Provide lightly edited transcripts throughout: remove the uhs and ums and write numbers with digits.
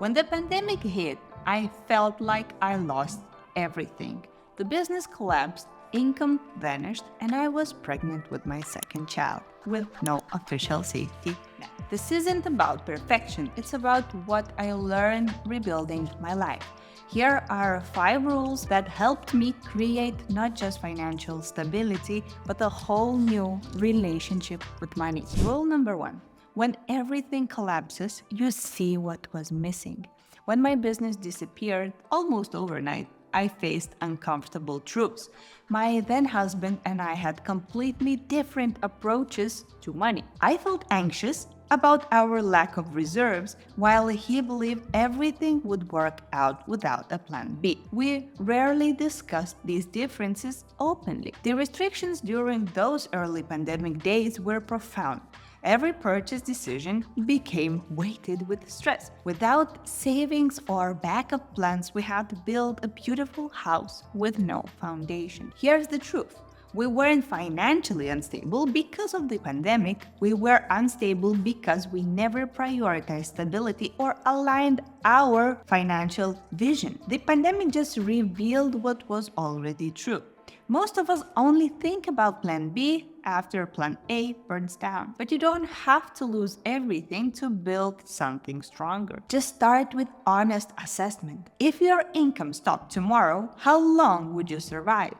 When the pandemic hit, I felt like I lost everything. The business collapsed, income vanished, and I was pregnant with my second child with no official safety net. This isn't about perfection, it's about what I learned rebuilding my life. Here are 5 rules that helped me create not just financial stability, but a whole new relationship with money. Rule number 1. When everything collapses, you see what was missing. When my business disappeared almost overnight, I faced uncomfortable truths. My then husband and I had completely different approaches to money. I felt anxious about our lack of reserves, while he believed everything would work out without a plan B. We rarely discussed these differences openly. The restrictions during those early pandemic days were profound. Every purchase decision became weighted with stress. Without savings or backup plans, we had to build a beautiful house with no foundation. Here's the truth. We weren't financially unstable because of the pandemic. We were unstable because we never prioritized stability or aligned our financial vision. The pandemic just revealed what was already true. Most of us only think about plan B after plan A burns down. But you don't have to lose everything to build something stronger. Just start with honest assessment. If your income stopped tomorrow, how long would you survive?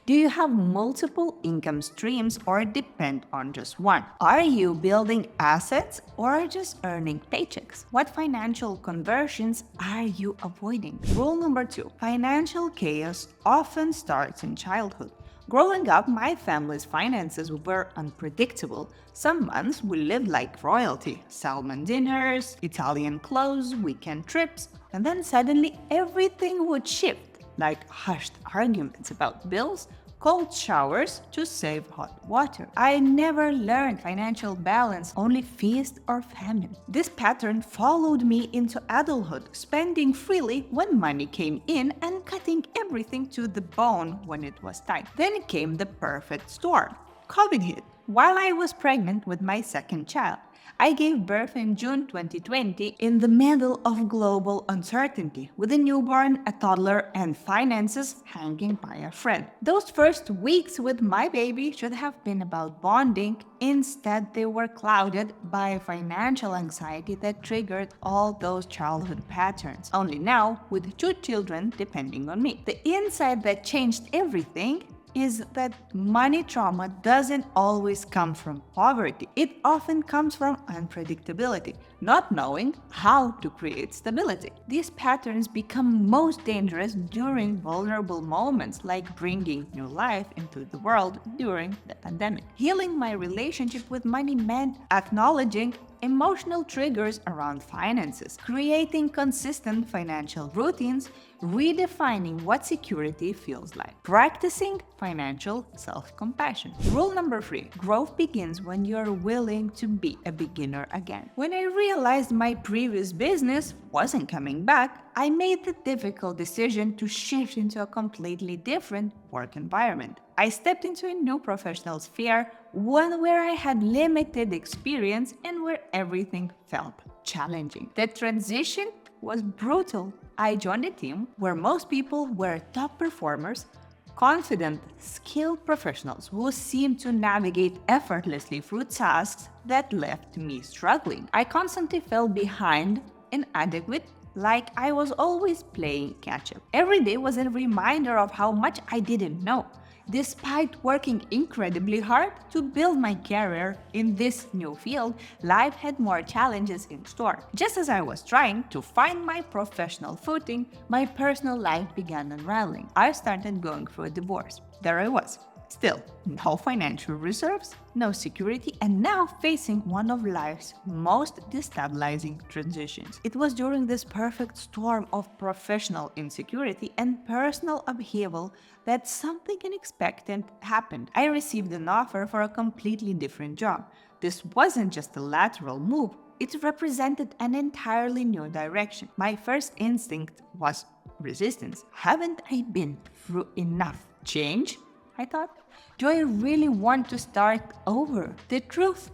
Do you have multiple income streams or depend on just one? Are you building assets or just earning paychecks? What financial conversions are you avoiding? Rule number 2. Financial chaos often starts in childhood. Growing up, my family's finances were unpredictable. Some months we lived like royalty. Salmon dinners, Italian clothes, weekend trips, and then suddenly everything would shift. Like hushed arguments about bills, cold showers to save hot water. I never learned financial balance, only feast or famine. This pattern followed me into adulthood, spending freely when money came in and cutting everything to the bone when it was tight. Then came the perfect storm. COVID hit. While I was pregnant with my second child, I gave birth in June 2020 in the middle of global uncertainty, with a newborn, a toddler, and finances hanging by a thread. Those first weeks with my baby should have been about bonding. Instead, they were clouded by financial anxiety that triggered all those childhood patterns. Only now, with 2 children depending on me. The insight that changed everything is that money trauma doesn't always come from poverty. It often comes from unpredictability, not knowing how to create stability. These patterns become most dangerous during vulnerable moments, like bringing new life into the world during the pandemic. Healing my relationship with money meant acknowledging emotional triggers around finances, creating consistent financial routines, redefining what security feels like, practicing financial self-compassion. Rule number 3, growth begins when you're willing to be a beginner again. When I realized my previous business wasn't coming back, I made the difficult decision to shift into a completely different work environment. I stepped into a new professional sphere, one where I had limited experience and where everything felt challenging. The transition was brutal. I joined a team where most people were top performers, confident, skilled professionals who seemed to navigate effortlessly through tasks that left me struggling. I constantly fell behind, inadequate, like I was always playing catch-up. Every day was a reminder of how much I didn't know. Despite working incredibly hard to build my career in this new field, life had more challenges in store. Just as I was trying to find my professional footing, my personal life began unraveling. I started going through a divorce. There I was. Still, no financial reserves, no security, and now facing one of life's most destabilizing transitions. It was during this perfect storm of professional insecurity and personal upheaval that something unexpected happened. I received an offer for a completely different job. This wasn't just a lateral move, it represented an entirely new direction. My first instinct was resistance. Haven't I been through enough change? I thought. Do I really want to start over? The truth,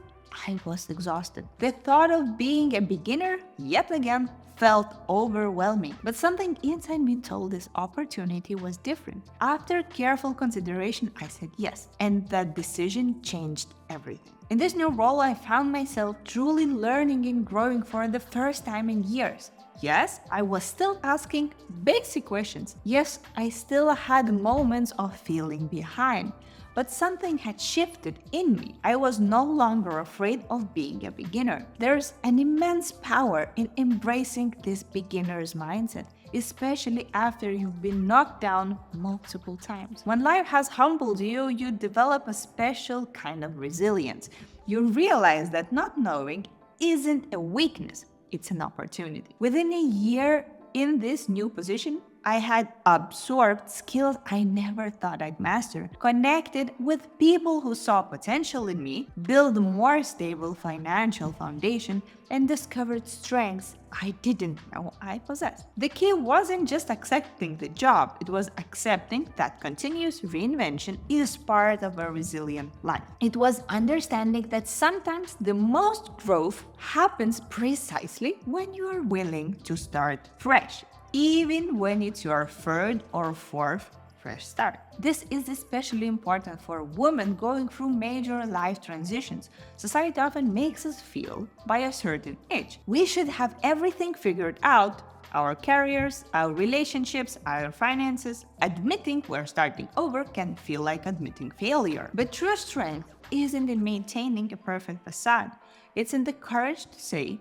I was exhausted. The thought of being a beginner yet again felt overwhelming. But something inside me told this opportunity was different. After careful consideration, I said yes, and that decision changed everything. In this new role, I found myself truly learning and growing for the first time in years. Yes, I was still asking basic questions. Yes, I still had moments of feeling behind. But something had shifted in me. I was no longer afraid of being a beginner. There's an immense power in embracing this beginner's mindset, especially after you've been knocked down multiple times. When life has humbled you, you develop a special kind of resilience. You realize that not knowing isn't a weakness, it's an opportunity. Within a year in this new position, I had absorbed skills I never thought I'd master, connected with people who saw potential in me, built a more stable financial foundation, and discovered strengths I didn't know I possessed. The key wasn't just accepting the job, it was accepting that continuous reinvention is part of a resilient life. It was understanding that sometimes the most growth happens precisely when you are willing to start fresh, even when it's your third or fourth fresh start. This is especially important for women going through major life transitions. Society often makes us feel by a certain age we should have everything figured out: our careers, our relationships, our finances. Admitting we're starting over can feel like admitting failure. But true strength isn't in maintaining a perfect facade. It's in the courage to say,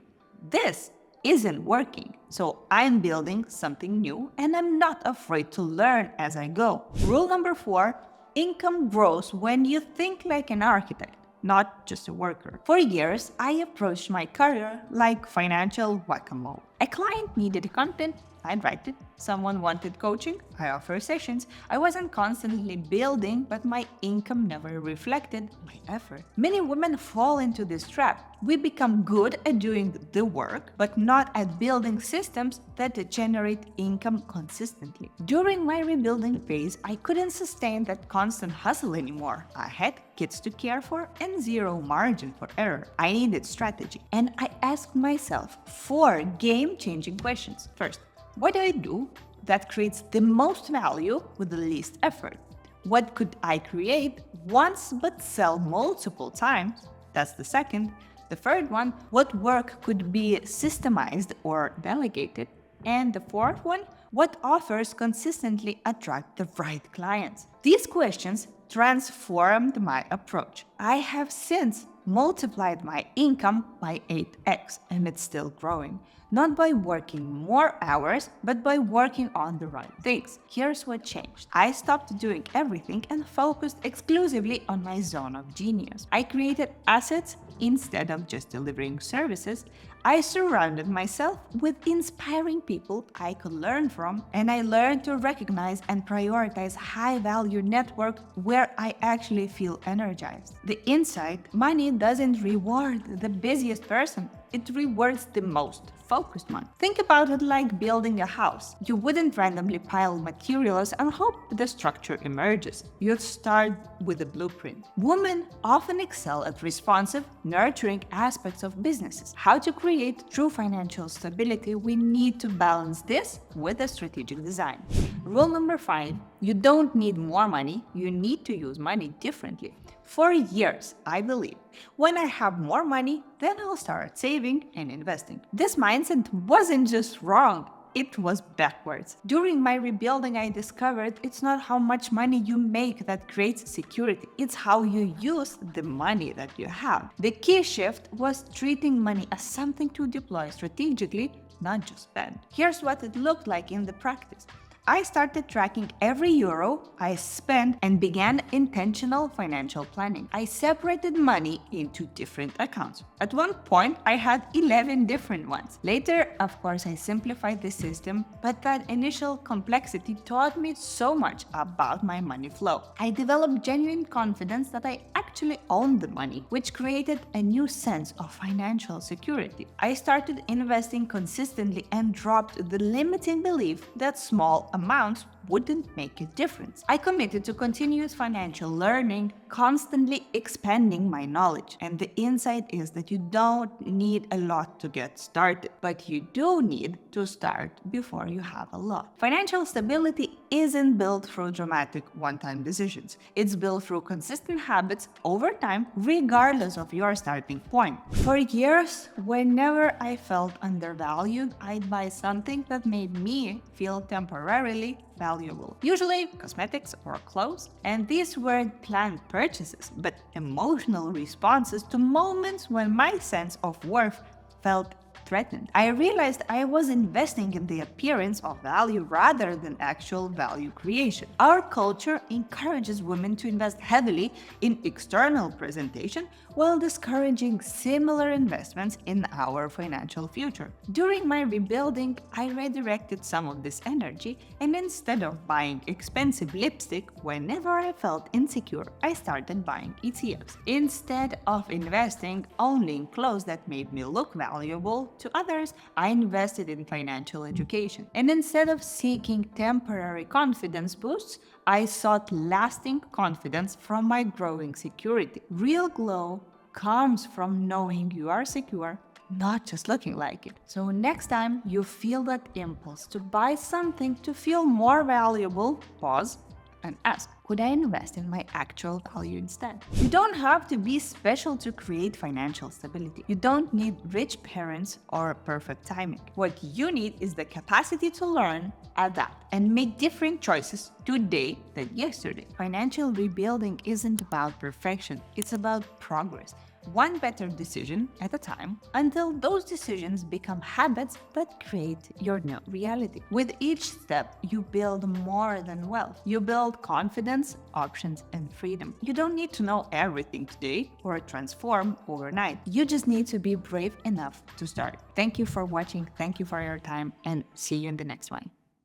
this isn't working, so I'm building something new and I'm not afraid to learn as I go. Rule number 4, income grows when you think like an architect, not just a worker. For years, I approached my career like financial whack-a-mole. A client needed content, I'd write it. Someone wanted coaching, I offer sessions. I wasn't constantly building, but my income never reflected my effort. Many women fall into this trap. We become good at doing the work, but not at building systems that generate income consistently. During my rebuilding phase, I couldn't sustain that constant hustle anymore. I had kids to care for and zero margin for error. I needed strategy, and I asked myself 4 game-changing questions. First, what do I do that creates the most value with the least effort? What could I create once but sell multiple times? That's the second. The third one, what work could be systemized or delegated? And the fourth one, what offers consistently attract the right clients? These questions transformed my approach. I have since multiplied my income by 8x, and it's still growing. Not by working more hours, but by working on the right things. Here's what changed. I stopped doing everything and focused exclusively on my zone of genius. I created assets instead of just delivering services. I surrounded myself with inspiring people I could learn from, and I learned to recognize and prioritize high-value network where I actually feel energized. The insight, money doesn't reward the busiest person, it rewards the most focused one. Think about it like building a house. You wouldn't randomly pile materials and hope the structure emerges. You'd start with a blueprint. Women often excel at responsive, nurturing aspects of businesses. How to create true financial stability, we need to balance this with a strategic design. Rule number 5, you don't need more money, you need to use money differently. For years, I believed, when I have more money, then I'll start saving and investing. This mindset wasn't just wrong, it was backwards. During my rebuilding, I discovered it's not how much money you make that creates security, it's how you use the money that you have. The key shift was treating money as something to deploy strategically, not just spend. Here's what it looked like in the practice. I started tracking every euro I spent and began intentional financial planning. I separated money into different accounts. At one point, I had 11 different ones. Later, of course, I simplified the system, but that initial complexity taught me so much about my money flow. I developed genuine confidence that I actually owned the money, which created a new sense of financial security. I started investing consistently and dropped the limiting belief that small amounts wouldn't make a difference. I committed to continuous financial learning, constantly expanding my knowledge. And the insight is that you don't need a lot to get started, but you do need to start before you have a lot. Financial stability isn't built through dramatic one-time decisions. It's built through consistent habits over time, regardless of your starting point. For years, whenever I felt undervalued, I'd buy something that made me feel temporarily valuable. Usually cosmetics or clothes. And these weren't planned purchases, but emotional responses to moments when my sense of worth felt threatened. I realized I was investing in the appearance of value rather than actual value creation. Our culture encourages women to invest heavily in external presentation while discouraging similar investments in our financial future. During my rebuilding, I redirected some of this energy, and instead of buying expensive lipstick whenever I felt insecure, I started buying ETFs. Instead of investing only in clothes that made me look valuable to others, I invested in financial education. And instead of seeking temporary confidence boosts, I sought lasting confidence from my growing security. Real glow comes from knowing you are secure, not just looking like it. So next time you feel that impulse to buy something to feel more valuable, pause and ask, could I invest in my actual value instead? You don't have to be special to create financial stability. You don't need rich parents or perfect timing. What you need is the capacity to learn, adapt, and make different choices today than yesterday. Financial rebuilding isn't about perfection, it's about progress. One better decision at a time until those decisions become habits that create your new reality. With each step, you build more than wealth. You build confidence, options, and freedom. You don't need to know everything today or transform overnight. You just need to be brave enough to start. Thank you for watching. Thank you for your time, and see you in the next one.